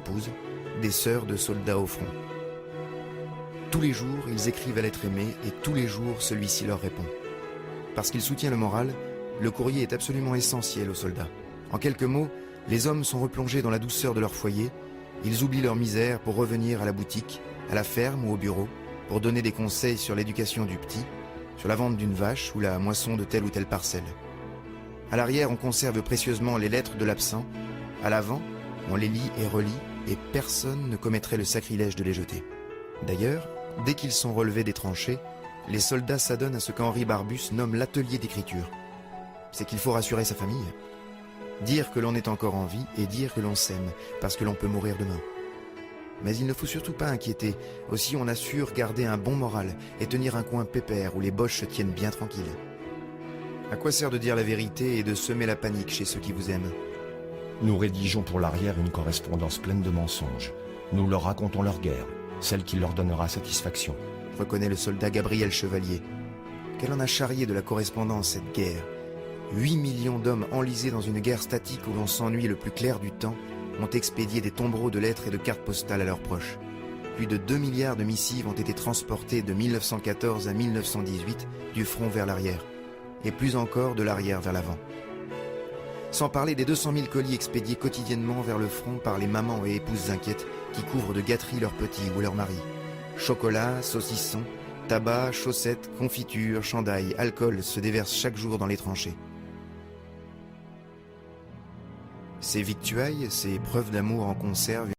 épouses, des sœurs de soldats au front. Tous les jours, ils écrivent à l'être aimé et tous les jours, celui-ci leur répond. Parce qu'il soutient le moral, le courrier est absolument essentiel aux soldats. En quelques mots, les hommes sont replongés dans la douceur de leur foyer, ils oublient leur misère pour revenir à la boutique, à la ferme ou au bureau, pour donner des conseils sur l'éducation du petit, sur la vente d'une vache ou la moisson de telle ou telle parcelle. À l'arrière, on conserve précieusement les lettres de l'absent. À l'avant, on les lit et relit, et personne ne commettrait le sacrilège de les jeter. D'ailleurs, dès qu'ils sont relevés des tranchées, les soldats s'adonnent à ce qu'Henri Barbus nomme l'atelier d'écriture. C'est qu'il faut rassurer sa famille. Dire que l'on est encore en vie et dire que l'on s'aime, parce que l'on peut mourir demain. Mais il ne faut surtout pas inquiéter, aussi on assure garder un bon moral et tenir un coin pépère où les boches se tiennent bien tranquilles. À quoi sert de dire la vérité et de semer la panique chez ceux qui vous aiment? Nous rédigeons pour l'arrière une correspondance pleine de mensonges. Nous leur racontons leur guerre, celle qui leur donnera satisfaction. Reconnaît le soldat Gabriel Chevalier. Qu'elle en a charrié de la correspondance, cette guerre. 8 millions d'hommes enlisés dans une guerre statique où l'on s'ennuie le plus clair du temps ont expédié des tombereaux de lettres et de cartes postales à leurs proches. Plus de 2 milliards de missives ont été transportées de 1914 à 1918 du front vers l'arrière, et plus encore de l'arrière vers l'avant. Sans parler des 200 000 colis expédiés quotidiennement vers le front par les mamans et épouses inquiètes qui couvrent de gâteries leurs petits ou leurs maris. Chocolat, saucissons, tabac, chaussettes, confitures, chandail, alcool se déversent chaque jour dans les tranchées. Ces victuailles, ces preuves d'amour en conserve